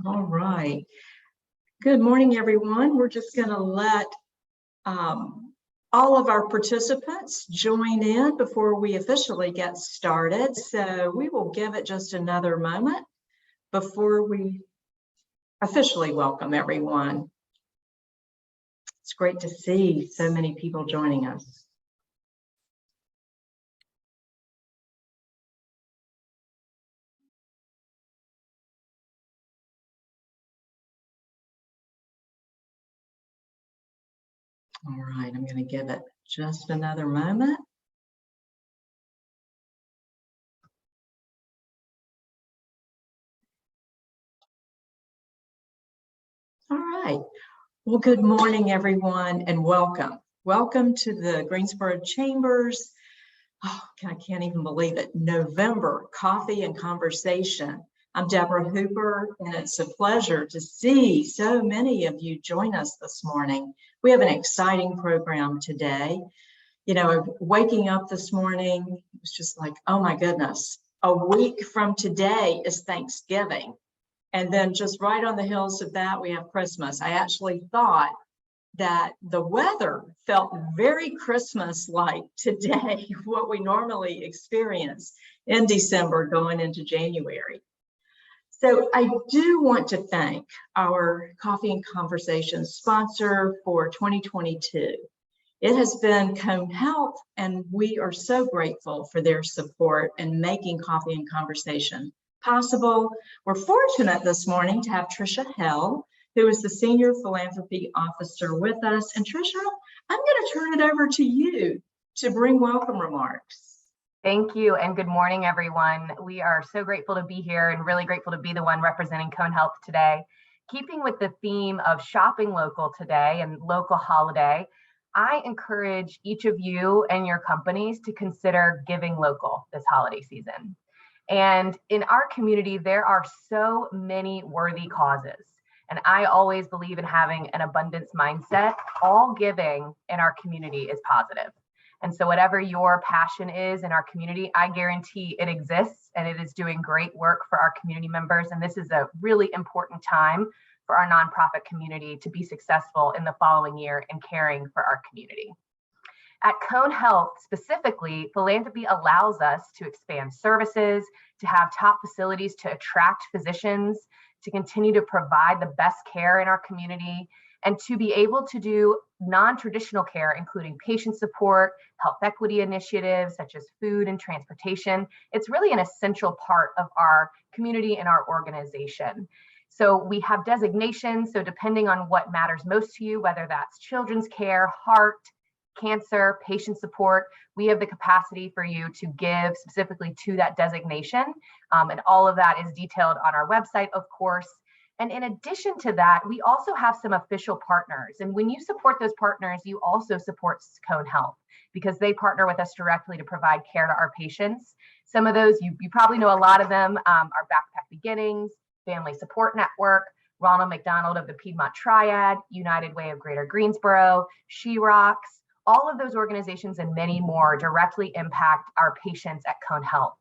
All right. Good morning, everyone. We're just going to let all of our participants join in before we officially get started. So we will give it just another moment before we officially welcome everyone. It's great to see so many people joining us. All right, I'm going to give it just another moment. All right. Well, good morning, everyone, and welcome. Welcome to the Greensboro Chambers. Oh, I can't even believe it. November Coffee and Conversation. I'm Deborah Hooper, and it's a pleasure to see so many of you join us this morning. We have an exciting program today. You know, waking up this morning, it was just like, oh my goodness, a week from today is Thanksgiving. And then just right on the heels of that, we have Christmas. I actually thought that the weather felt very Christmas-like today, what we normally experience in December going into January. So I do want to thank our Coffee and Conversation sponsor for 2022. It has been Cone Health, and we are so grateful for their support in making Coffee and Conversation possible. We're fortunate this morning to have Tricia Hell, who is the Senior Philanthropy Officer with us. And Tricia, I'm going to turn it over to you to bring welcome remarks. Thank you, and good morning, everyone. We are so grateful to be here and really grateful to be the one representing Cone Health today. Keeping with the theme of shopping local today and local holiday, I encourage each of you and your companies to consider giving local this holiday season. And in our community, there are so many worthy causes. And I always believe in having an abundance mindset. All giving in our community is positive. And so whatever your passion is in our community, I guarantee it exists and it is doing great work for our community members. And this is a really important time for our nonprofit community to be successful in the following year in caring for our community. At Cone Health specifically, philanthropy allows us to expand services, to have top facilities to attract physicians, to continue to provide the best care in our community, and to be able to do non-traditional care, including patient support, health equity initiatives such as food and transportation. It's really an essential part of our community and our organization. So we have designations, so depending on what matters most to you, whether that's children's care, heart, cancer, patient support, we have the capacity for you to give specifically to that designation. And all of that is detailed on our website, of course. And in addition to that, we also have some official partners. And when you support those partners, you also support Cone Health because they partner with us directly to provide care to our patients. Some of those, you probably know a lot of them, are Backpack Beginnings, Family Support Network, Ronald McDonald of the Piedmont Triad, United Way of Greater Greensboro, She Rocks. All of those organizations and many more directly impact our patients at Cone Health.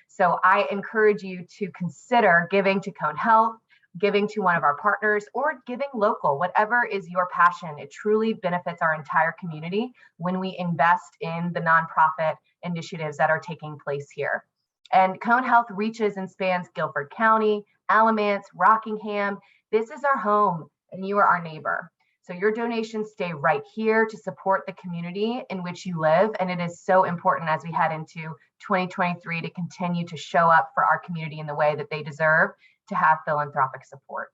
So I encourage you to consider giving to Cone Health, giving to one of our partners, or giving local, whatever is your passion. It truly benefits our entire community when we invest in the nonprofit initiatives that are taking place here. And Cone Health reaches and spans Guilford County, Alamance, Rockingham. This is our home and you are our neighbor. So your donations stay right here to support the community in which you live. And it is so important as we head into 2023 to continue to show up for our community in the way that they deserve to have philanthropic support.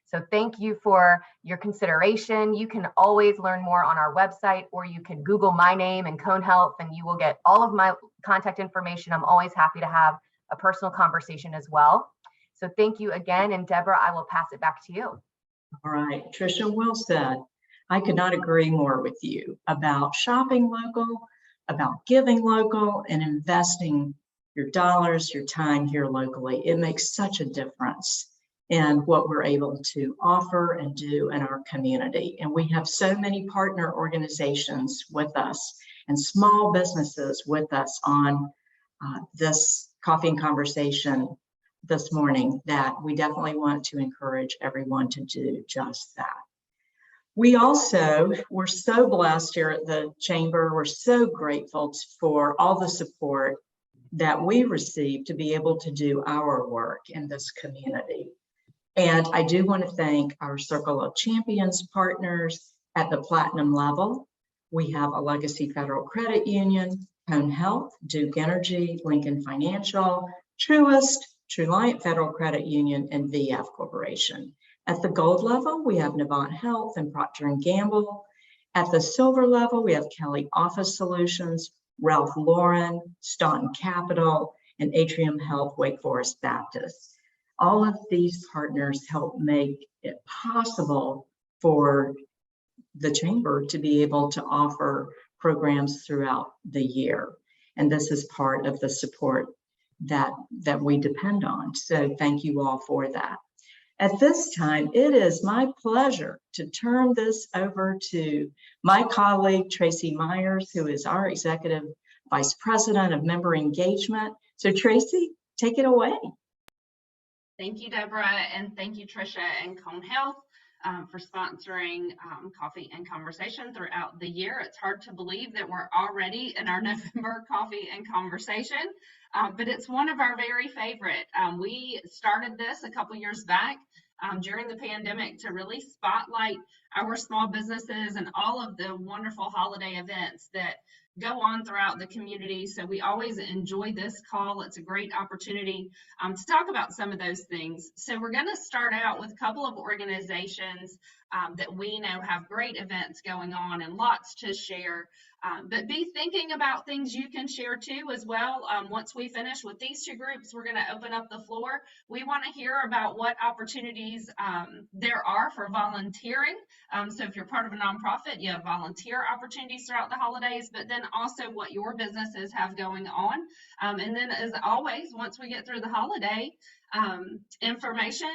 So thank you for your consideration. You can always learn more on our website, or you can Google my name and Cone Health and you will get all of my contact information. I'm always happy to have a personal conversation as well. So thank you again. And Deborah, I will pass it back to you. All right, Tricia, well said. I could not agree more with you about shopping local, about giving local, and investing your dollars, your time here locally. It makes such a difference in what we're able to offer and do in our community. And we have so many partner organizations with us and small businesses with us on this Coffee and Conversation this morning that we definitely want to encourage everyone to do just that. We're so blessed here at the Chamber. We're so grateful for all the support that we receive to be able to do our work in this community. And I do want to thank our Circle of Champions partners at the platinum level. We have a Legacy Federal Credit Union, Cone Health, Duke Energy, Lincoln Financial, Truist, Truliant Federal Credit Union, and VF Corporation. At the gold level, we have Novant Health and Procter & Gamble. At the silver level, we have Kelly Office Solutions, Ralph Lauren, Staunton Capital, and Atrium Health Wake Forest Baptist. All of these partners help make it possible for the Chamber to be able to offer programs throughout the year. And this is part of the support that we depend on. So thank you all for that. At this time, it is my pleasure to turn this over to my colleague, Tracy Myers, who is our Executive Vice President of Member Engagement. So Tracy, take it away. Thank you, Deborah, and thank you, Tricia and Cone Health for sponsoring Coffee and Conversation throughout the year. It's hard to believe that we're already in our November Coffee and Conversation, but it's one of our very favorite. We started this a couple years back during the pandemic to really spotlight our small businesses and all of the wonderful holiday events that go on throughout the community. So we always enjoy this call. It's a great opportunity to talk about some of those things. So we're going to start out with a couple of organizations that we know have great events going on and lots to share. But be thinking about things you can share too as well. Once we finish with these two groups, we're going to open up the floor. We want to hear about what opportunities there are for volunteering. So if you're part of a nonprofit, you have volunteer opportunities throughout the holidays, but then also what your businesses have going on. And then as always, once we get through the holiday information,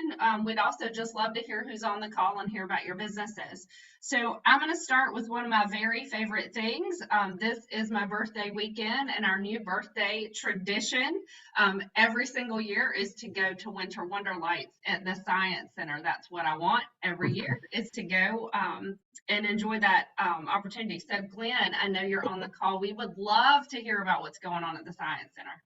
we'd also just love to hear who's on the call and hear about your businesses. So I'm going to start with one of my very favorite things. This is my birthday weekend, and our new birthday tradition every single year is to go to Winter Wonder Lights at the Science Center. That's what I want every year, is to go and enjoy that opportunity. So Glenn, I know you're on the call. We would love to hear about what's going on at the Science Center.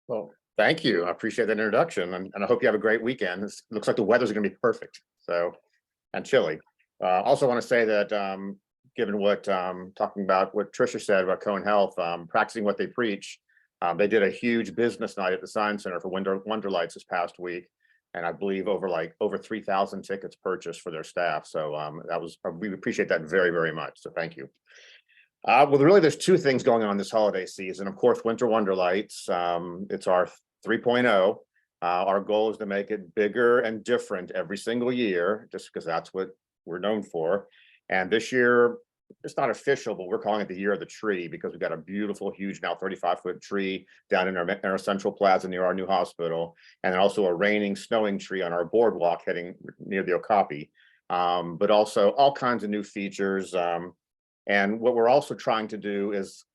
Well, thank you. I appreciate that introduction, and I hope you have a great weekend. It looks like the weather's going to be perfect, and chilly. Also want to say that given what talking about what Tricia said about Cone Health, practicing what they preach, they did a huge business night at the Science Center for Wonder Lights this past week, and I believe over 3,000 tickets purchased for their staff. So we appreciate that very, very much. So thank you. Well, really, there's two things going on this holiday season. Of course, Winter Wonder Lights. It's our 3.0. Our goal is to make it bigger and different every single year, just because that's what we're known for. And this year, it's not official, but we're calling it the Year of the Tree because we've got a beautiful, huge, now 35-foot tree down in our central plaza near our new hospital, and also a raining, snowing tree on our boardwalk heading near the Okapi. But also all kinds of new features. And what we're also trying to do is,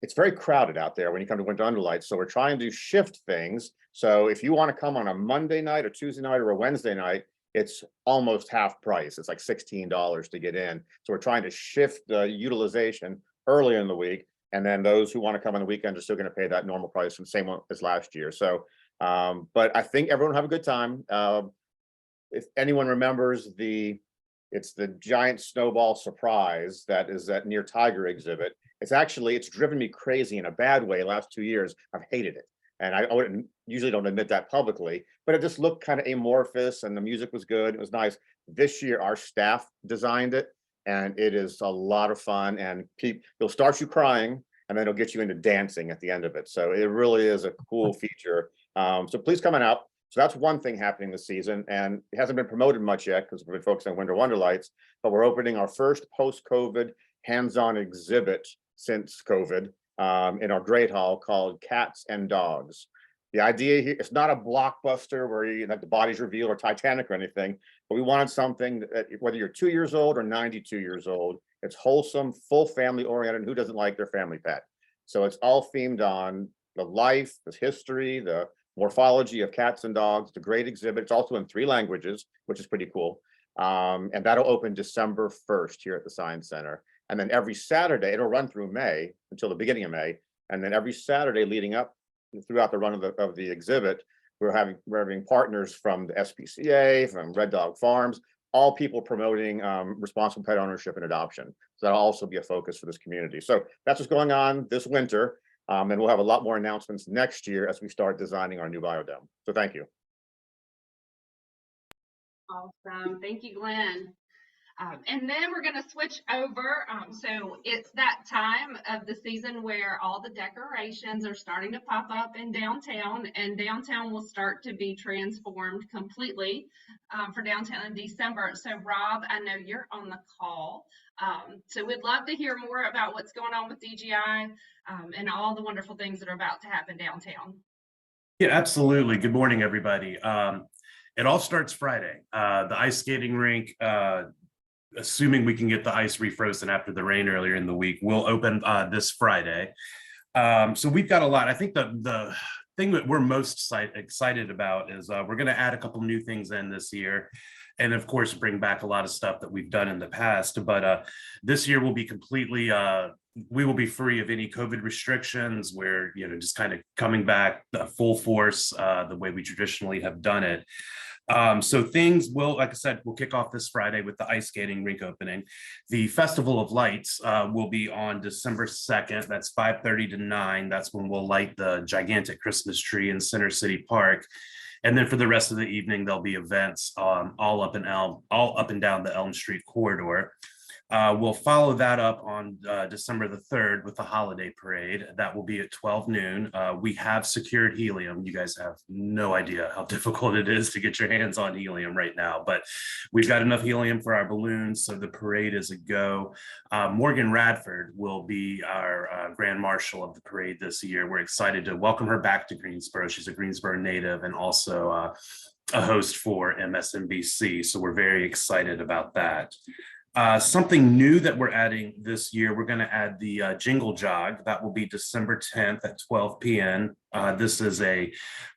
it's very crowded out there when you come to Winter Wonder Lights. So we're trying to shift things. So if you want to come on a Monday night, a Tuesday night, or a Wednesday night, it's almost half price. It's like $16 to get in. So we're trying to shift the utilization early in the week. And then those who want to come on the weekend are still going to pay that normal price, and same as last year. So, but I think everyone will have a good time. If anyone remembers it's the giant snowball surprise that is that near Tiger exhibit. It's driven me crazy in a bad way. The last 2 years, I've hated it. And I usually don't admit that publicly, but it just looked kind of amorphous, and the music was good. It was nice. This year, our staff designed it, and it is a lot of fun, and it'll start you crying, and then it'll get you into dancing at the end of it. So it really is a cool feature. So please come on out. So that's one thing happening this season, and it hasn't been promoted much yet because we've been focused on Winter Wonder Lights, but we're opening our first post-COVID hands-on exhibit since COVID in our Great Hall called Cats and Dogs. The idea here, it's not a blockbuster where the body's revealed or Titanic or anything, but we wanted something that whether you're 2 years old or 92 years old, it's wholesome, full family oriented, and who doesn't like their family pet? So it's all themed on the life, the history, the morphology of cats and dogs. It's a great exhibit. It's also in 3 languages, which is pretty cool. And that'll open December 1st here at the Science Center. And then every Saturday, it'll run through May until the beginning of May. And then every Saturday leading up throughout the run of the exhibit, we're having partners from the SPCA, from Red Dog Farms, all people promoting responsible pet ownership and adoption. So that'll also be a focus for this community. So that's what's going on this winter. And we'll have a lot more announcements next year as we start designing our new biodome. So thank you. Awesome. Thank you, Glenn. And then we're going to switch over. So it's that time of the season where all the decorations are starting to pop up in downtown, and downtown will start to be transformed completely for downtown in December. So Rob, I know you're on the call. So we'd love to hear more about what's going on with DGI and all the wonderful things that are about to happen downtown. Yeah, absolutely. Good morning, everybody. It all starts Friday. The ice skating rink, assuming we can get the ice refrozen after the rain earlier in the week, will open this Friday. So we've got a lot. I think the thing that we're most excited about is we're going to add a couple new things in this year. And of course, bring back a lot of stuff that we've done in the past. But this year will be completely, we will be free of any COVID restrictions. We're, just kind of coming back full force the way we traditionally have done it. So things will, like I said, we'll kick off this Friday with the ice skating rink opening. The Festival of Lights will be on December 2nd. That's 5:30 to 9. That's when we'll light the gigantic Christmas tree in Center City Park. And then for the rest of the evening, there'll be events all up and down the Elm Street corridor. We'll follow that up on December the 3rd with the holiday parade. That will be at 12 noon. We have secured helium. You guys have no idea how difficult it is to get your hands on helium right now, but we've got enough helium for our balloons, so the parade is a go. Morgan Radford will be our Grand Marshal of the parade this year. We're excited to welcome her back to Greensboro. She's a Greensboro native and also a host for MSNBC, so we're very excited about that. Something new that we're adding this year, we're going to add the Jingle Jog. That will be December 10th at 12 p.m. This is a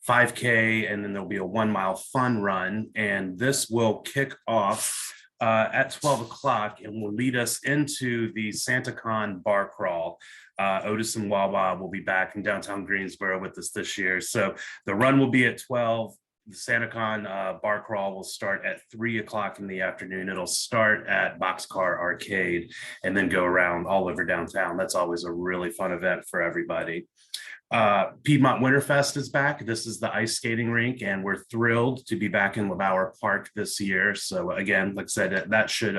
5K, and then there'll be a 1 mile fun run. And this will kick off at 12 o'clock and will lead us into the SantaCon bar crawl. Otis and Wawa will be back in downtown Greensboro with us this year. So the run will be at 12. The SantaCon bar crawl will start at 3 o'clock in the afternoon. It'll start at Boxcar Arcade and then go around all over downtown. That's always a really fun event for everybody. Piedmont Winterfest is back. This is the ice skating rink, and we're thrilled to be back in LeBauer Park this year. So again, like I said, that should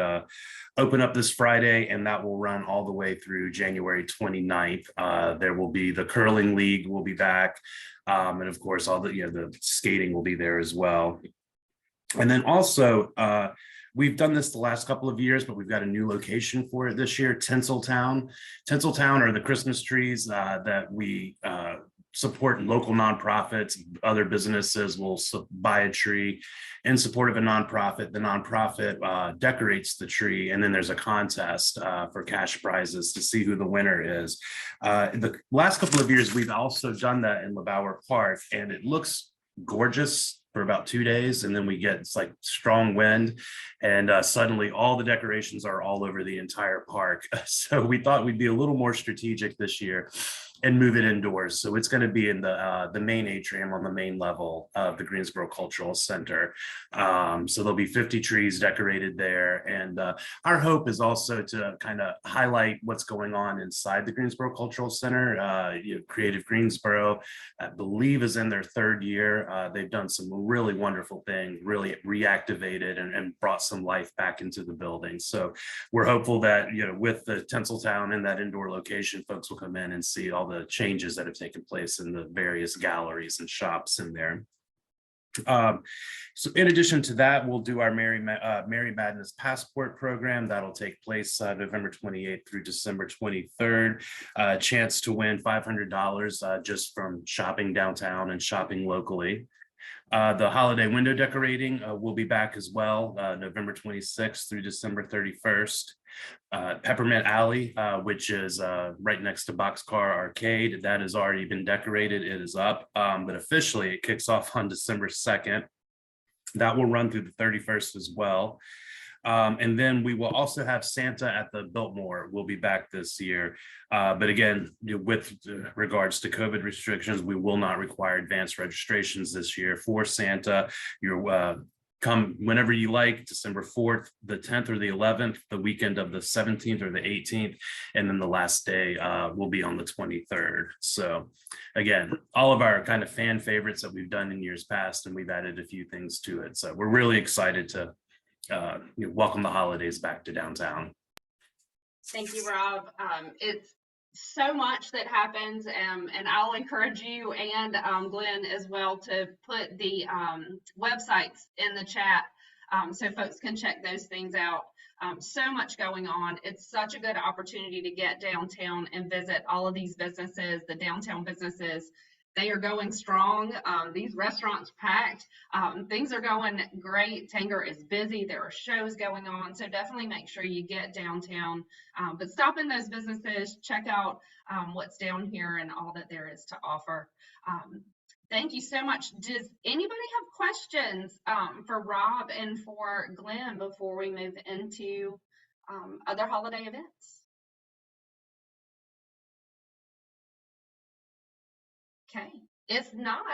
open up this Friday, and that will run all the way through January 29th. There will be the curling league will be back. And of course, all the skating will be there as well. And then also, we've done this the last couple of years, but we've got a new location for it this year, Tinseltown. Tinseltown are the Christmas trees that we support local nonprofits. Other businesses will buy a tree in support of a nonprofit. The nonprofit decorates the tree, and then there's a contest for cash prizes to see who the winner is. The last couple of years, we've also done that in LeBauer Park, and it looks gorgeous for about 2 days, and then we get it's like strong wind, and suddenly all the decorations are all over the entire park. So we thought we'd be a little more strategic this year and move it indoors. So it's going to be in the main atrium on the main level of the Greensboro Cultural Center. So there'll be 50 trees decorated there. And our hope is also to kind of highlight what's going on inside the Greensboro Cultural Center. Creative Greensboro, I believe, is in their 3rd year. They've done some really wonderful things, really reactivated and brought some life back into the building. So we're hopeful that, with the Tinseltown in that indoor location, folks will come in and see all the changes that have taken place in the various galleries and shops in there. So in addition to that, we'll do our Merry Madness Passport program. That'll take place November 28th through December 23rd. Chance to win $500 just from shopping downtown and shopping locally. The holiday window decorating will be back as well, November 26th through December 31st. Peppermint Alley, which is right next to Boxcar Arcade. That has already been decorated. It is up, but officially it kicks off on December 2nd. That will run through the 31st as well. And then we will also have Santa at the Biltmore. We'll be back this year. But again, with regards to COVID restrictions, we will not require advanced registrations this year for Santa. You're come whenever you like, December 4th, the 10th or the 11th, the weekend of the 17th or the 18th, and then the last day will be on the 23rd. So again, all of our kind of fan favorites that we've done in years past, and we've added a few things to it. So we're really excited to welcome the holidays back to downtown. Thank you, Rob. It's so much that happens, and I'll encourage you and Glenn as well to put the websites in the chat so folks can check those things out. So much going on. It's such a good opportunity to get downtown and visit all of these businesses, the downtown businesses. They are going strong. These restaurants packed. Things are going great. Tanger is busy. There are shows going on. So definitely make sure you get downtown. But stop in those businesses, check out what's down here and all that there is to offer. Thank you so much. Does anybody have questions for Rob and for Glenn before we move into other holiday events? Okay, if not,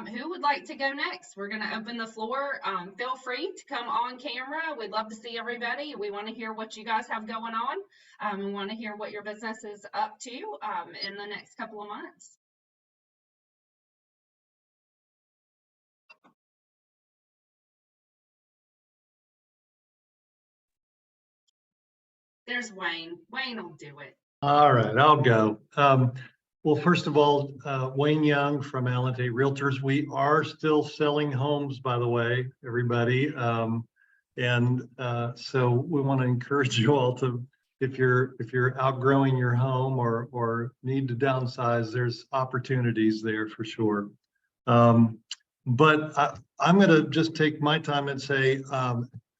who would like to go next? We're going to open the floor. Feel free to come on camera. We'd love to see everybody. We want to hear what you guys have going on. We want to hear what your business is up to in the next couple of months. There's Wayne. Wayne will do it. All right, I'll go. Well, first of all, Wayne Young from Allen Tate Realtors. We are still selling homes, by the way, everybody. So we want to encourage you all to, if you're outgrowing your home or need to downsize, there's opportunities there for sure. But I'm going to just take my time and say,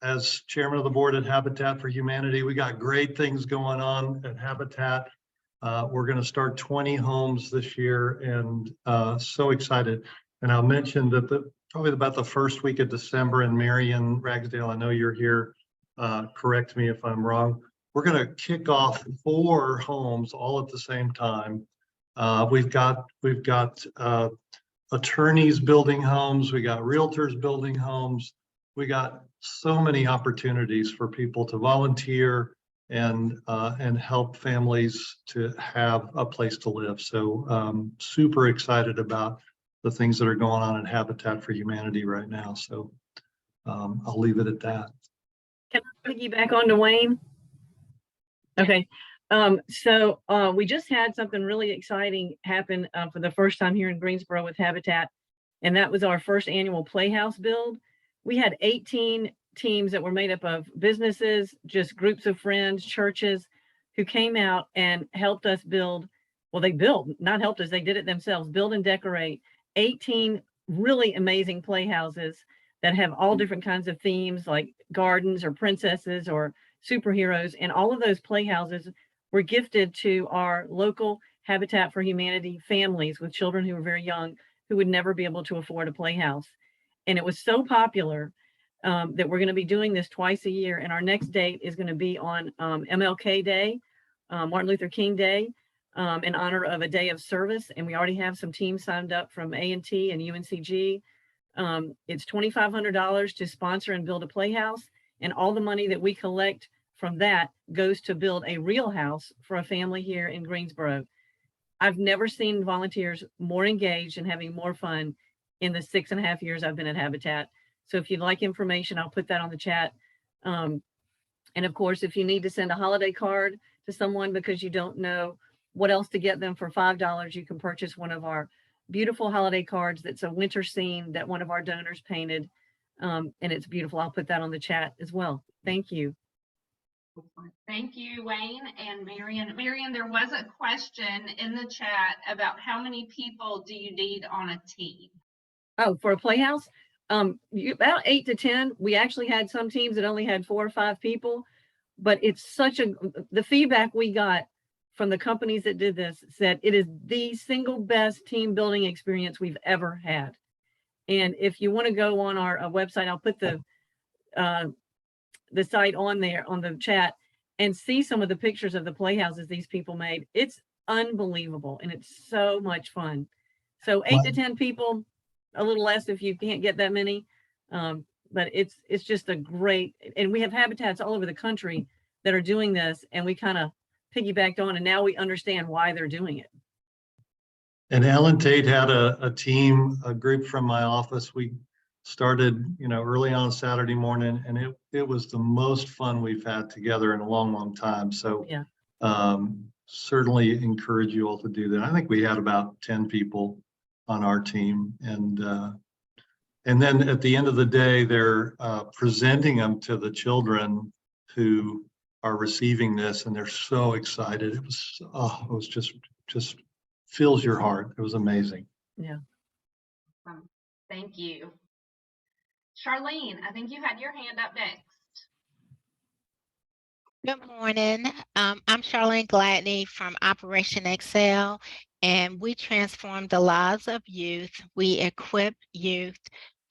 as chairman of the board at Habitat for Humanity, we got great things going on at Habitat. We're going to start 20 homes this year, and so excited. And I'll mention that probably about the first week of December in Marion, Ragsdale, I know you're here, correct me if I'm wrong. We're going to kick off 4 homes all at the same time. We've got attorneys building homes. We got realtors building homes. We got so many opportunities for people to volunteer and help families to have a place to live. So super excited about the things that are going on in Habitat for Humanity right now. So I'll leave it at that. Can I piggyback on to Wayne? Okay. So we just had something really exciting happen for the first time here in Greensboro with Habitat, and that was our first annual Playhouse build. We had 18 teams that were made up of businesses, just groups of friends, churches, who came out and helped us build. Well, they built, not helped us, they did it themselves, build and decorate 18 really amazing playhouses that have all different kinds of themes, like gardens or princesses or superheroes. And all of those playhouses were gifted to our local Habitat for Humanity families with children who were very young, who would never be able to afford a playhouse. And it was so popular that we're going to be doing this twice a year. And our next date is going to be on MLK Day, Martin Luther King Day, in honor of a day of service. And we already have some teams signed up from A&T and UNCG. It's $2,500 to sponsor and build a playhouse. And all the money that we collect from that goes to build a real house for a family here in Greensboro. I've never seen volunteers more engaged and having more fun in the 6.5 years I've been at Habitat. So if you'd like information, I'll put that on the chat. And of course, if you need to send a holiday card to someone because you don't know what else to get them for $5, you can purchase one of our beautiful holiday cards that's a winter scene that one of our donors painted. And it's beautiful. I'll put that on the chat as well. Thank you. Thank you, Wayne and Marion. Marion, there was a question in the chat about how many people do you need on a team? Oh, for a playhouse? About 8 to 10. We actually had some teams that only had 4 or 5 people, but it's the feedback we got from the companies that did this said it is the single best team building experience we've ever had. And if you want to go on our website, I'll put the site on there on the chat and see some of the pictures of the playhouses these people made. It's unbelievable and it's so much fun. So 8 to 10 people, a little less if you can't get that many. But it's just a great, and we have habitats all over the country that are doing this, and we kind of piggybacked on, and now we understand why they're doing it. And Ellen Tate had a team, a group from my office. We started, early on Saturday morning, and it was the most fun we've had together in a long, long time. So yeah, certainly encourage you all to do that. I think we had about 10 people on our team, and then at the end of the day, they're presenting them to the children who are receiving this, and they're so excited. It was just fills your heart. It was amazing. yeah. Thank you. Charlene, I think you had your hand up next. Good morning. I'm Charlene Gladney from Operation Excel, and we transform the lives of youth. We equip youth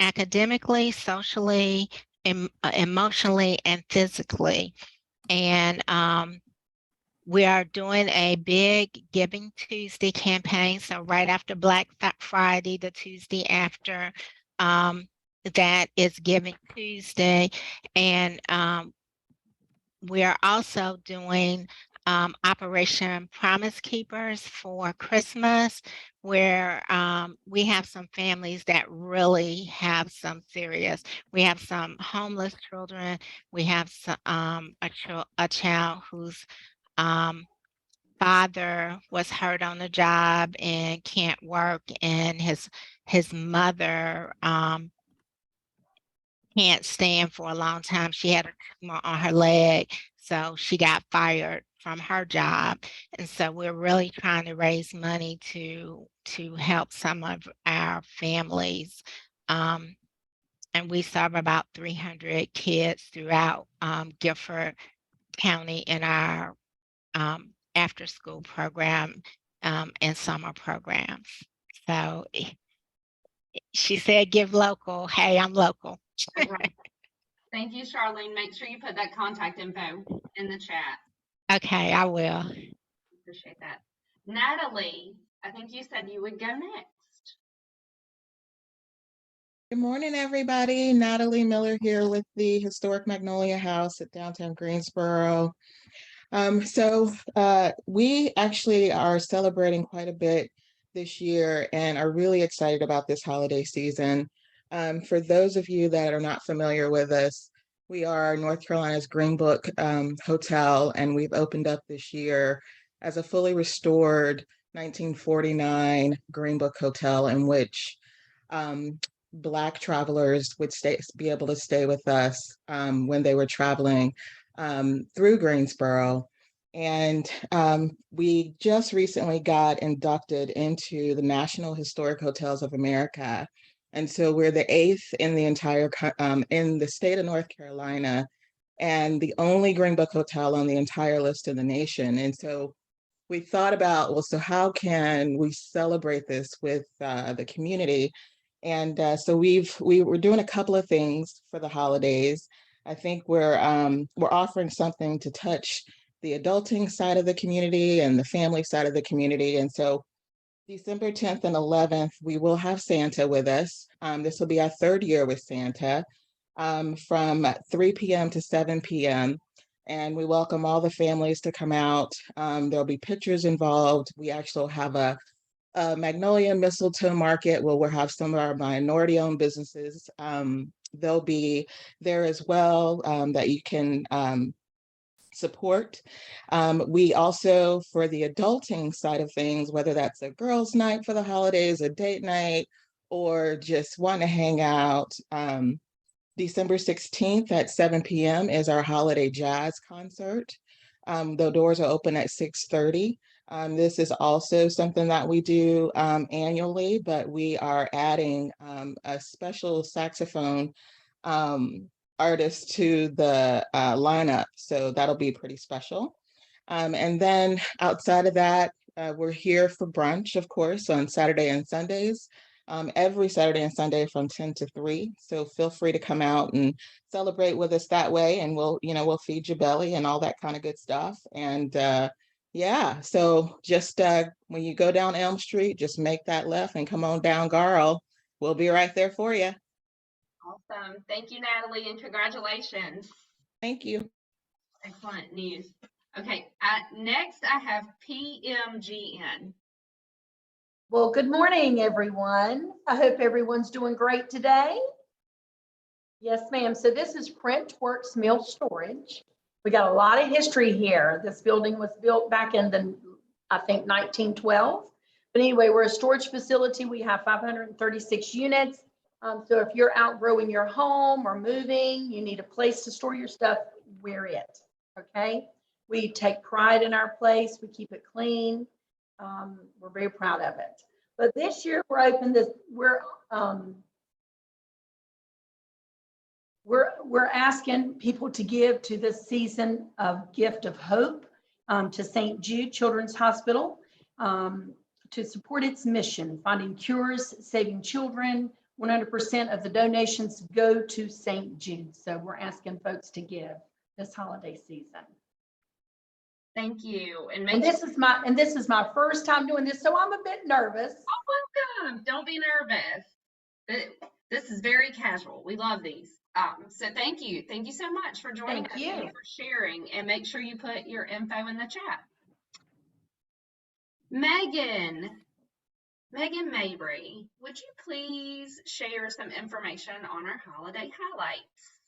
academically, socially, emotionally, and physically. And we are doing a big Giving Tuesday campaign. So right after Black Friday, the Tuesday after, that is Giving Tuesday. And we are also doing Operation Promise Keepers for Christmas, where we have some families that really have some serious. We have some homeless children. We have some, a child whose father was hurt on the job and can't work, and his mother can't stand for a long time. She had a tumor on her leg, so she got fired from her job. And so we're really trying to raise money to help some of our families. And we serve about 300 kids throughout Guilford County in our after school program and summer programs. So she said, give local. Hey, I'm local. Okay. Thank you, Charlene. Make sure you put that contact info in the chat. Okay, I will. Appreciate that. Natalie, I think you said you would go next. Good morning, everybody. Natalie Miller here with the Historic Magnolia House at downtown Greensboro. We actually are celebrating quite a bit this year and are really excited about this holiday season. For those of you that are not familiar with us, we are North Carolina's Green Book Hotel, and we've opened up this year as a fully restored 1949 Green Book Hotel in which Black travelers would be able to stay with us when they were traveling through Greensboro. And we just recently got inducted into the National Historic Hotels of America. And so we're the 8th in the entire, in the state of North Carolina, and the only Green Book Hotel on the entire list in the nation. And so we thought about, well, so how can we celebrate this with the community? And so we were doing a couple of things for the holidays. I think we're offering something to touch the adulting side of the community and the family side of the community. And so December 10th and 11th, we will have Santa with us. This will be our 3rd year with Santa from 3 p.m. to 7 p.m. And we welcome all the families to come out. There'll be pictures involved. We actually have a Magnolia Mistletoe Market where we'll have some of our minority-owned businesses. They'll be there as well that you can support. We also, for the adulting side of things, whether that's a girls' night for the holidays, a date night, or just want to hang out, December 16th at 7 p.m. is our holiday jazz concert. The doors are open at 6:30. This is also something that we do annually, but we are adding a special saxophone artists to the lineup. So that'll be pretty special. And then outside of that, we're here for brunch, of course, on Saturday and Sundays. Every Saturday and Sunday from 10 to 3. So feel free to come out and celebrate with us that way. And we'll feed your belly and all that kind of good stuff. And yeah, so just when you go down Elm Street, just make that left and come on down Garl. We'll be right there for you. Awesome. Thank you, Natalie, and congratulations. Thank you. Excellent news. Okay, next I have PMGN. Well, good morning, everyone. I hope everyone's doing great today. Yes, ma'am. So this is Printworks Mill Storage. We got a lot of history here. This building was built back in I think 1912. But anyway, we're a storage facility. We have 536 units. So if you're outgrowing your home or moving, you need a place to store your stuff, we're it. Okay. We take pride in our place. We keep it clean. We're very proud of it. But this year we're asking people to give to this season of gift of hope to St. Jude Children's Hospital to support its mission, finding cures, saving children. 100% of the donations go to St. Jude. So we're asking folks to give this holiday season. Thank you. And this is my first time doing this, so I'm a bit nervous. Oh, welcome. Don't be nervous. This is very casual. We love these. So thank you. Thank you so much for joining us. Thank you for sharing, and make sure you put your info in the chat. Megan Mabry, would you please share some information on our holiday highlights?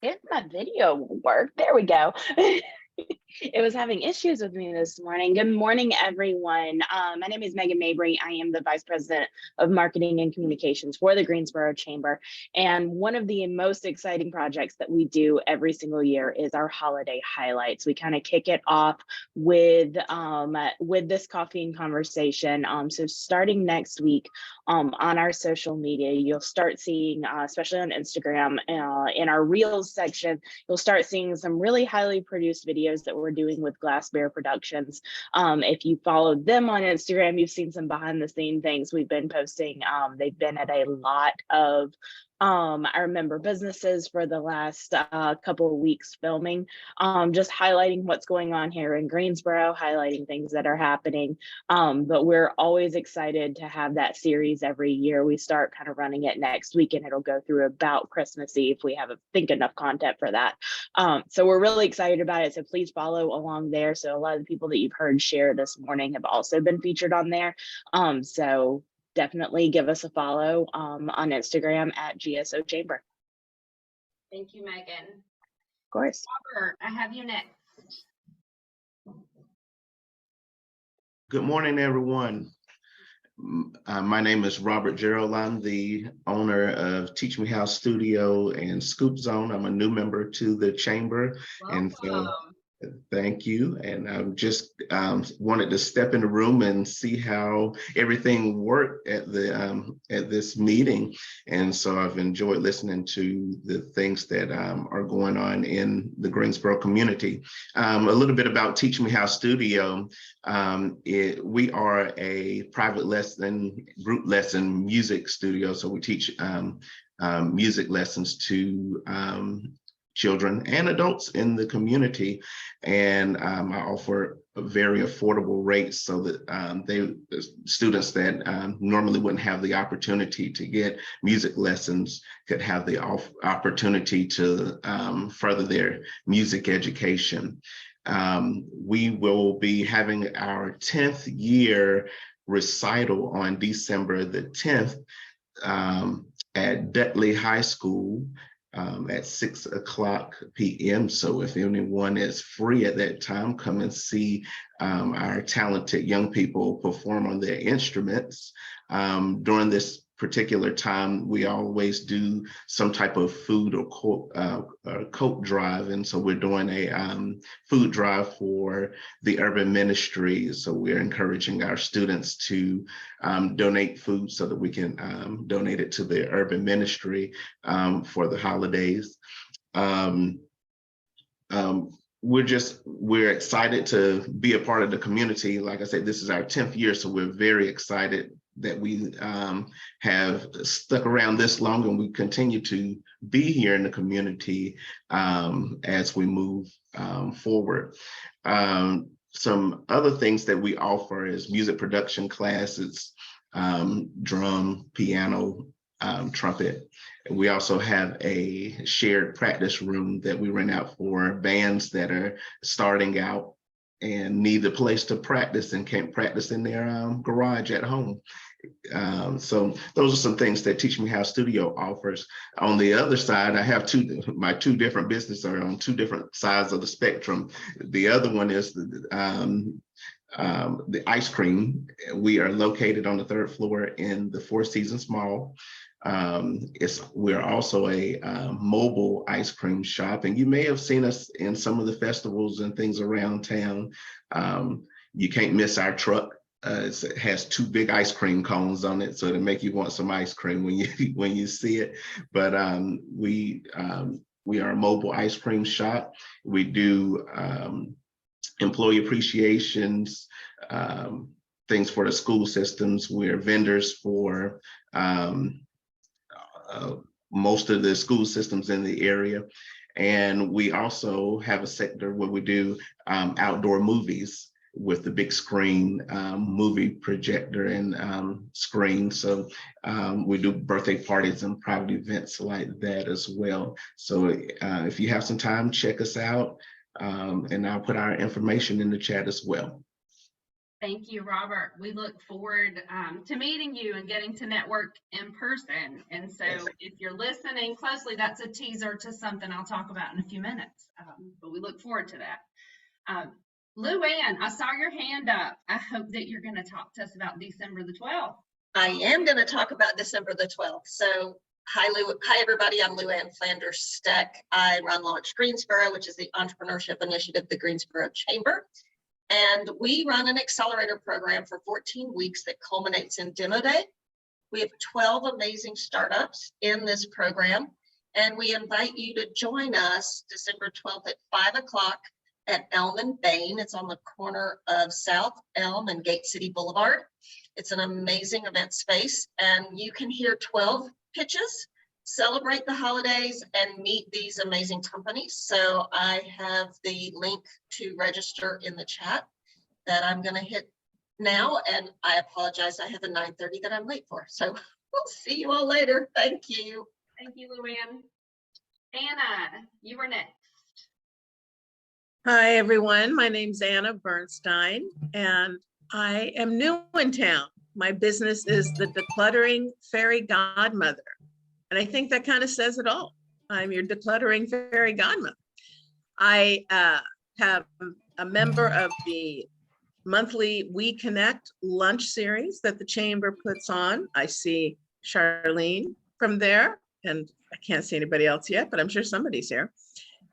If my video will work, there we go. It was having issues with me this morning. Good morning, everyone. My name is Megan Mabry. I am the Vice President of Marketing and Communications for the Greensboro Chamber. And one of the most exciting projects that we do every single year is our holiday highlights. We kind of kick it off with this coffee and conversation. So starting next week on our social media, you'll start seeing, especially on Instagram, in our Reels section, you'll start seeing some really highly produced videos that we're doing with Glass Bear Productions. If you followed them on Instagram, you've seen some behind the scene things we've been posting. They've been at a lot of our member businesses for the last couple of weeks filming, just highlighting what's going on here in Greensboro, highlighting things that are happening. But we're always excited to have that series every year. We start kind of running it next week, and it'll go through about Christmas Eve. We have, I think, enough content for that. So we're really excited about it. So please follow along there. So a lot of the people that you've heard share this morning have also been featured on there. So definitely give us a follow on Instagram at GSO Chamber. Thank you, Megan. Of course. Robert, I have you next. Good morning, everyone. My name is Robert Gerald. I'm the owner of Teach Me How Studio and Scoop Zone. I'm a new member to the chamber. Welcome. And so thank you. And I just wanted to step in the room and see how everything worked at this meeting. And so I've enjoyed listening to the things that are going on in the Greensboro community. A little bit about Teach Me How Studio. We are a private lesson, group lesson music studio. So we teach music lessons to children and adults in the community, and I offer very affordable rates so that students that normally wouldn't have the opportunity to get music lessons could have the opportunity to further their music education. We will be having our 10th year recital on December the 10th at Dudley High School at 6:00 p.m. So if anyone is free at that time, come and see our talented young people perform on their instruments. During this particular time, we always do some type of food or coat drive. And so we're doing a food drive for the urban ministry. So we're encouraging our students to donate food so that we can donate it to the urban ministry for the holidays. We're excited to be a part of the community. Like I said, this is our 10th year, so we're very excited that we have stuck around this long, and we continue to be here in the community as we move forward. Some other things that we offer is music production classes, drum, piano, trumpet. We also have a shared practice room that we rent out for bands that are starting out and need a place to practice and can't practice in their garage at home. So those are some things that Teach Me How Studio offers. On the other side, I have my two different businesses are on two different sides of the spectrum. The other one is the ice cream. We are located on the 3rd floor in the Four Seasons Mall. We're also a mobile ice cream shop, and you may have seen us in some of the festivals and things around town. You can't miss our truck. It has 2 big ice cream cones on it, so to make you want some ice cream when you see it. But we are a mobile ice cream shop. We do employee appreciations, things for the school systems. We're vendors for most of the school systems in the area. And we also have a sector where we do outdoor movies with the big screen movie projector and screen. So we do birthday parties and private events like that as well. So if you have some time, check us out. And I'll put our information in the chat as well. Thank you, Robert. We look forward to meeting you and getting to network in person. And so if you're listening closely, that's a teaser to something I'll talk about in a few minutes. But we look forward to that. Luann, I saw your hand up. I hope that you're going to talk to us about December the 12th. I am going to talk about December the 12th. So hi everybody, I'm Luann Flanders Steck. I run Launch Greensboro, which is the entrepreneurship initiative of the Greensboro Chamber. And we run an accelerator program for 14 weeks that culminates in Demo Day. We have 12 amazing startups in this program, and we invite you to join us December 12th at 5 o'clock at Elm and Bain. It's on the corner of South Elm and Gate City Boulevard. It's an amazing event space, and you can hear 12 pitches, celebrate the holidays, and meet these amazing companies. So I have the link to register in the chat that I'm going to hit now, and I apologize, I have a 9:30 that I'm late for. So we'll see you all later. Thank you. Thank you, Luann. Anna, you were next. Hi, everyone. My name's Anna Bernstein, and I am new in town. My business is the Decluttering Fairy Godmother. And I think that kind of says it all. I'm your decluttering fairy godmother. I have a member of the monthly We Connect lunch series that the chamber puts on. I see Charlene from there, and I can't see anybody else yet, but I'm sure somebody's here.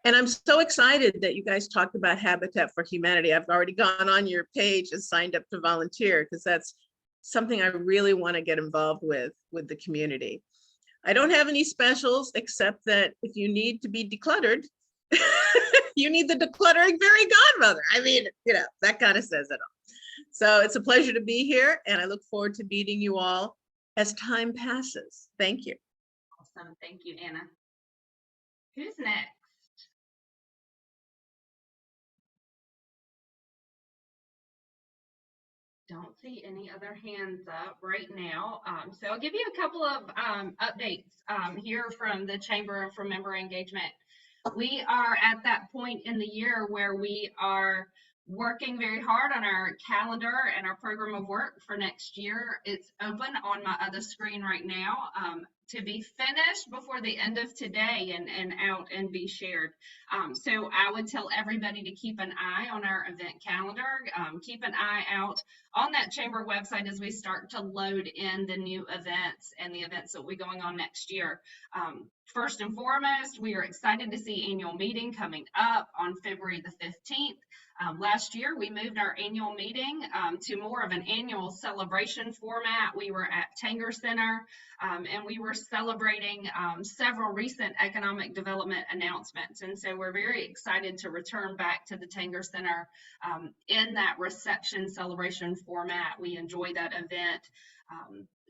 And I'm so excited that you guys talked about Habitat for Humanity. I've already gone on your page and signed up to volunteer because that's something I really want to get involved with the community. I don't have any specials except that if you need to be decluttered, you need the decluttering fairy godmother. I mean, that kind of says it all. So it's a pleasure to be here, and I look forward to meeting you all as time passes. Thank you. Awesome. Thank you, Anna. Who's next? Don't see any other hands up right now. So I'll give you a couple of updates here from the Chamber for member engagement. We are at that point in the year where we are working very hard on our calendar and our program of work for next year. It's open on my other screen right now. to be finished before the end of today and out and be shared. So I would tell everybody to keep an eye on our event calendar, keep an eye out on that chamber website as we start to load in the new events and the events that will be going on next year. First and foremost, we are excited to see annual meeting coming up on February the 15th. Last year, we moved our annual meeting to more of an annual celebration format. We were at Tanger Center and we were celebrating several recent economic development announcements. And so we're very excited to return back to the Tanger Center in that reception celebration format. We enjoy that event.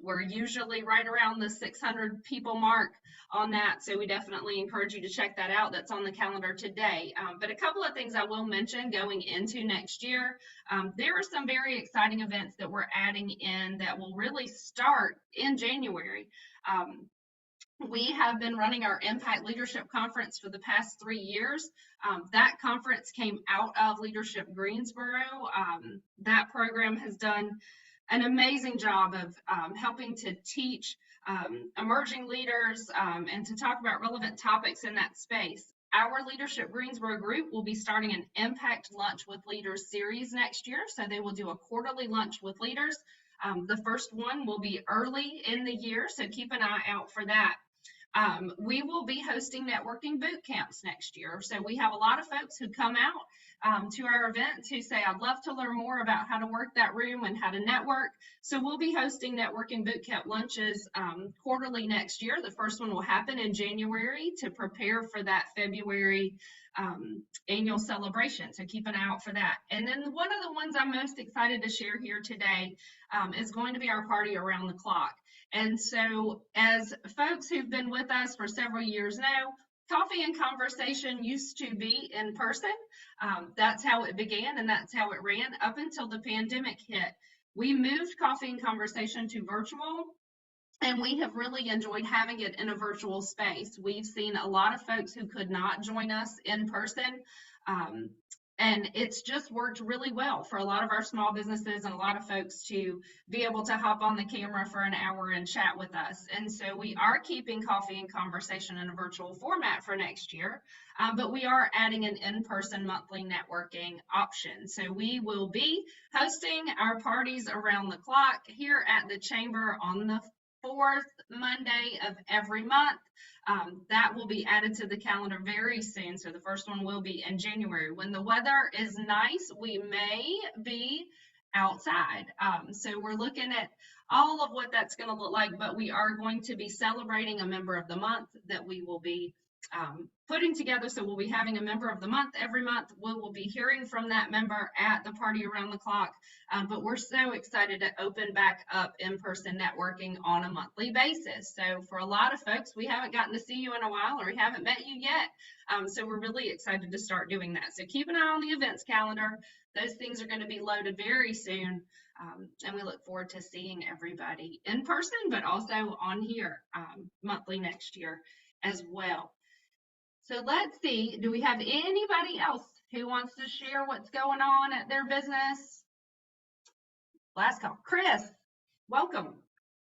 We're usually right around the 600 people mark on that, so we definitely encourage you to check that out. That's on the calendar today. But a couple of things I will mention going into next year. There are some very exciting events that we're adding in that will really start in January. We have been running our Impact Leadership Conference for the past 3 years. That conference came out of Leadership Greensboro. That program has done an amazing job of helping to teach emerging leaders and to talk about relevant topics in that space. Our Leadership Greensboro group will be starting an Impact Lunch with Leaders series next year. So they will do a quarterly lunch with leaders. The first one will be early in the year, so keep an eye out for that. We will be hosting networking boot camps next year. So we have a lot of folks who come out to our events who say, I'd love to learn more about how to work that room and how to network. So we'll be hosting networking boot camp lunches quarterly next year. The first one will happen in January to prepare for that February annual celebration. So keep an eye out for that. And then one of the ones I'm most excited to share here today is going to be our party around the clock. And so as folks who've been with us for several years know, Coffee and Conversation used to be in person. That's how it began and that's how it ran up until the pandemic hit. We moved Coffee and Conversation to virtual, and we have really enjoyed having it in a virtual space. We've seen a lot of folks who could not join us in person. And it's just worked really well for a lot of our small businesses and a lot of folks to be able to hop on the camera for an hour and chat with us. And so we are keeping Coffee and Conversation in a virtual format for next year, but we are adding an in-person monthly networking option. So we will be hosting our parties around the clock here at the Chamber on the 4th Monday of every month. That will be added to the calendar very soon. So the first one will be in January. When the weather is nice, we may be outside. So we're looking at all of what that's going to look like, but we are going to be celebrating a member of the month that we will be putting together. So we'll be having a member of the month every month. We will be hearing from that member at the party around the clock. But we're so excited to open back up in-person networking on a monthly basis. So for a lot of folks, we haven't gotten to see you in a while or we haven't met you yet. So we're really excited to start doing that. So keep an eye on the events calendar. Those things are going to be loaded very soon. And we look forward to seeing everybody in person, but also on here monthly next year as well. So let's see, do we have anybody else who wants to share what's going on at their business? Last call. Chris, welcome.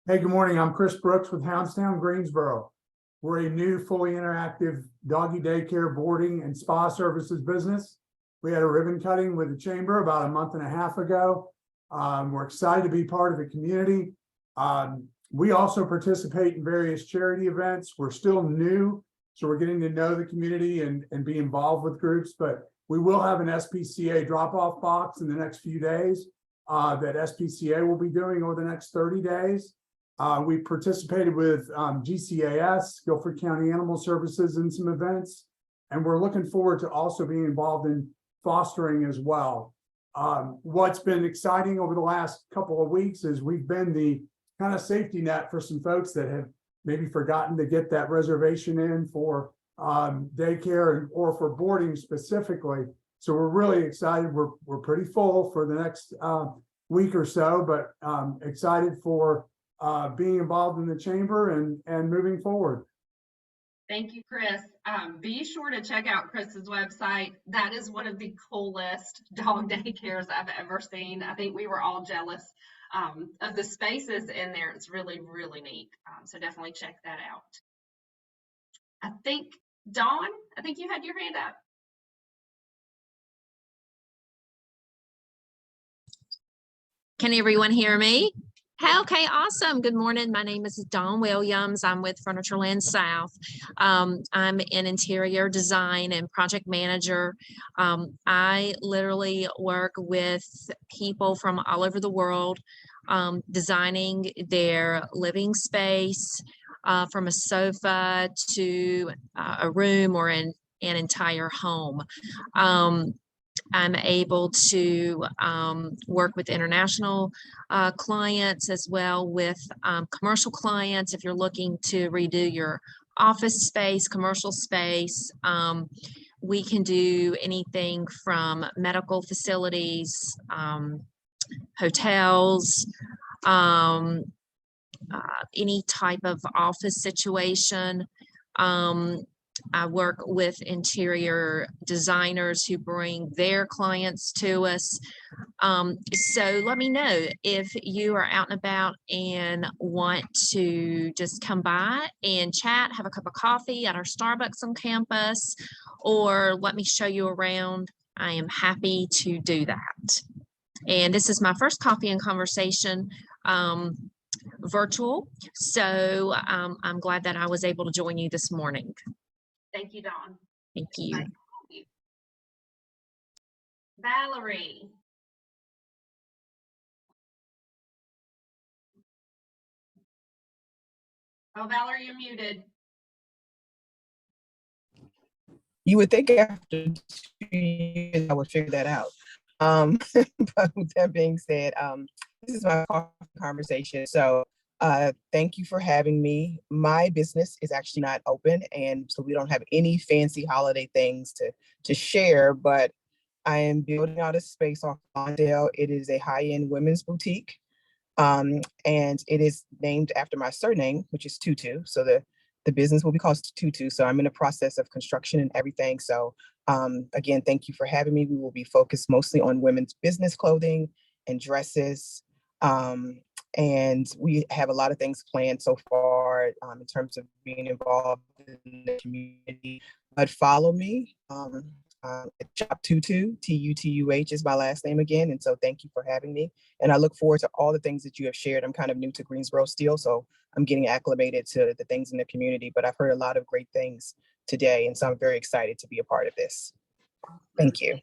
Hey, good morning. I'm Chris Brooks with Houndstown, Greensboro. We're a new fully interactive doggy daycare, boarding, and spa services business. We had a ribbon cutting with the chamber about a month and a half ago. We're excited to be part of the community. We also participate in various charity events. We're still new, so we're getting to know the community and be involved with groups, but we will have an SPCA drop-off box in the next few days that SPCA will be doing over the next 30 days. We participated with GCAS, Guilford County Animal Services, in some events, and we're looking forward to also being involved in fostering as well. What's been exciting over the last couple of weeks is we've been the kind of safety net for some folks that have maybe forgotten to get that reservation in for daycare or for boarding specifically. So we're really excited. We're pretty full for the next week or so, but excited for being involved in the chamber and moving forward. Thank you, Chris. Be sure to check out Chris's website. That is one of the coolest dog daycares I've ever seen. I think we were all jealous of the spaces in there. It's really, really neat. So definitely check that out. I think, Dawn, I think you had your hand up. Can everyone hear me? Okay, awesome. Good morning. My name is Dawn Williams. I'm with Furnitureland South. I'm an interior design and project manager. I literally work with people from all over the world, designing their living space, from a sofa to a room or an entire home. I'm able to work with international clients as well with commercial clients. If you're looking to redo your office space, commercial space, we can do anything from medical facilities, hotels, any type of office situation. I work with interior designers who bring their clients to us. So let me know if you are out and about and want to just come by and chat, have a cup of coffee at our Starbucks on campus, or let me show you around. I am happy to do that. And this is my first coffee and conversation virtual. So I'm glad that I was able to join you this morning. Thank you, Dawn. Thank you. Valerie. Oh, Valerie, you're muted. You would think after 2 years I would figure that out. But with that being said, this is my conversation. So thank you for having me. My business is actually not open, and so we don't have any fancy holiday things to share, but I am building out a space on Mondale. It is a high-end women's boutique. And it is named after my surname, which is Tutu. So the business will be called Tutu. So I'm in the process of construction and everything. So again, thank you for having me. We will be focused mostly on women's business clothing and dresses. And we have a lot of things planned so far in terms of being involved in the community. But follow me. Shop Tutu, Tutuh is my last name again. And so thank you for having me. And I look forward to all the things that you have shared. I'm kind of new to Greensboro still, so I'm getting acclimated to the things in the community, but I've heard a lot of great things today. And so I'm very excited to be a part of this. Thank you.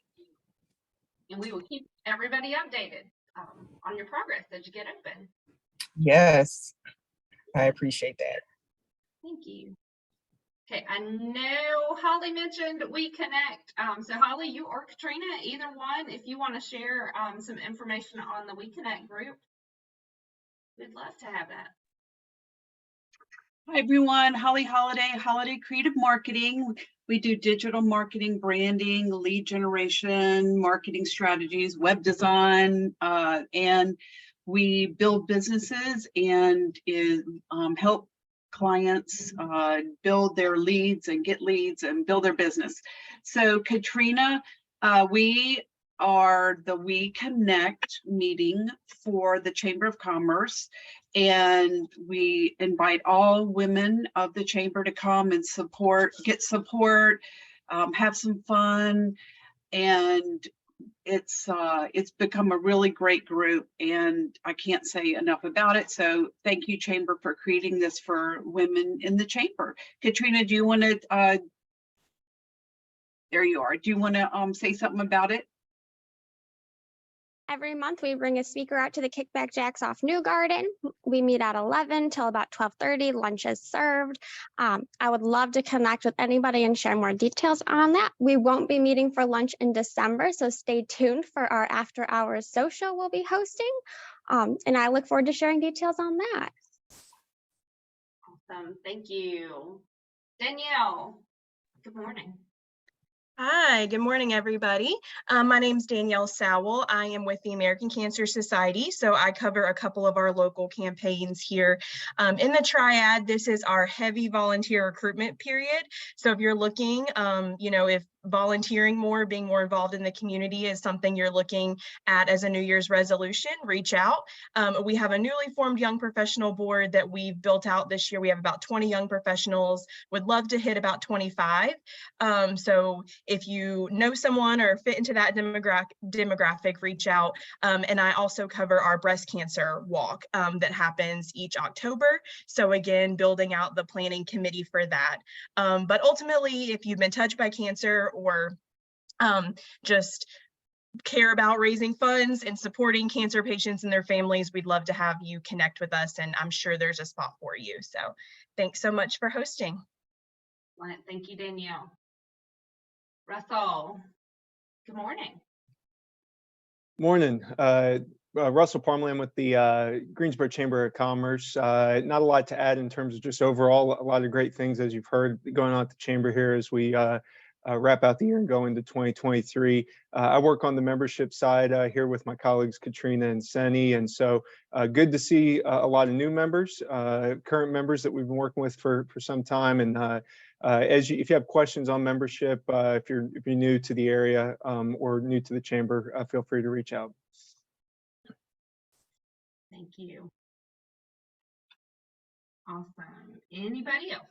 And we will keep everybody updated on your progress as you get open. Yes, I appreciate that. Thank you. Okay, I know Holly mentioned We Connect. So Holly, you or Katrina, either one, if you want to share some information on the We Connect group, we'd love to have that. Hi everyone, Holly Holiday Creative Marketing. We do digital marketing, branding, lead generation, marketing strategies, web design, and we build businesses and help clients build their leads and get leads and build their business. So Katrina, we are the We Connect meeting for the Chamber of Commerce, and we invite all women of the Chamber to come and get support, have some fun, and it's become a really great group, and I can't say enough about it. So thank you, Chamber, for creating this for women in the Chamber. Katrina, do you want to there you are, do you want to say something about it? Every month we bring a speaker out to the Kickback Jacks off New Garden. We meet at 11 till about 12:30. Lunch is served. I would love to connect with anybody and share more details on that. We won't be meeting for lunch in December, so stay tuned for our after hours social we'll be hosting. And I look forward to sharing details on that. Awesome, thank you. Danielle, good morning. Hi, good morning, everybody. My name is Danielle Sowell. I am with the American Cancer Society, so I cover a couple of our local campaigns here. In the triad, this is our heavy volunteer recruitment period. So if you're looking, if volunteering more, being more involved in the community is something you're looking at as a New Year's resolution, reach out. We have a newly formed young professional board that we've built out this year. We have about 20 young professionals, would love to hit about 25. So if you know someone or fit into that demographic, reach out. And I also cover our breast cancer walk that happens each October. So again, building out the planning committee for that. But ultimately, if you've been touched by cancer or just care about raising funds and supporting cancer patients and their families, we'd love to have you connect with us, and I'm sure there's a spot for you. So thanks so much for hosting. Thank you, Danielle. Russell, good morning. Morning. Russell Parmland with the Greensboro Chamber of Commerce. Not a lot to add in terms of just overall, a lot of great things, as you've heard, going on at the Chamber here as we wrap out the year and go into 2023. I work on the membership side here with my colleagues, Katrina and Seni. And so good to see a lot of new members, current members that we've been working with for some time. And if you have questions on membership, if you're new to the area or new to the Chamber, feel free to reach out. Thank you. Awesome. Anybody else?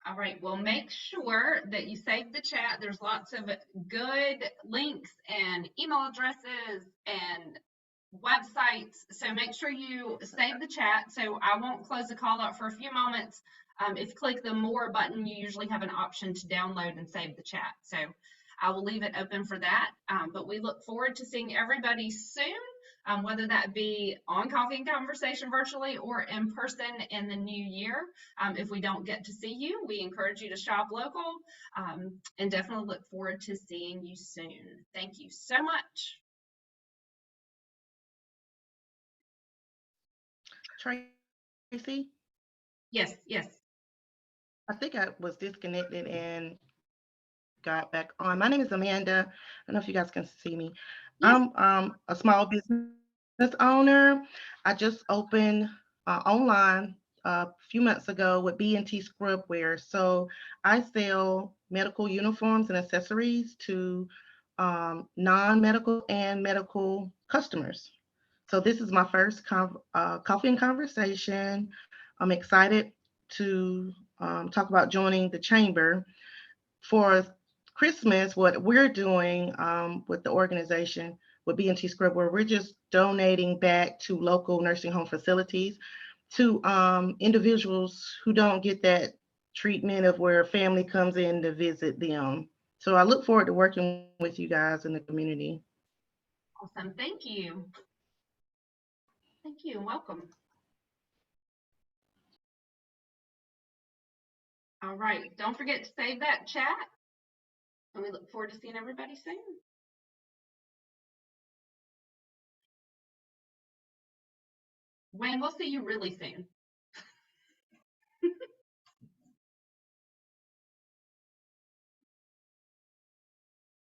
All right, well, make sure that you save the chat. There's lots of good links and email addresses and websites. So make sure you save the chat. So I won't close the call out for a few moments. If you click the more button, you usually have an option to download and save the chat. So I will leave it open for that. But we look forward to seeing everybody soon. Whether that be on Coffee and Conversation virtually or in person in the new year. If we don't get to see you, we encourage you to shop local and definitely look forward to seeing you soon. Thank you so much. Tracy? Yes, yes. I think I was disconnected and got back on. My name is Amanda. I don't know if you guys can see me. Yes. I'm a small business owner. I just opened online a few months ago with B&T Scrubwear. So I sell medical uniforms and accessories to non-medical and medical customers. So this is my first Coffee and Conversation. I'm excited to talk about joining the Chamber. For Christmas, what we're doing with the organization with B&T Scrubwear, we're just donating back to local nursing home facilities to individuals who don't get that treatment of where a family comes in to visit them. So I look forward to working with you guys in the community. Awesome. Thank you. Thank you and welcome. All right. Don't forget to save that chat. And we look forward to seeing everybody soon. Wayne, we'll see you really soon.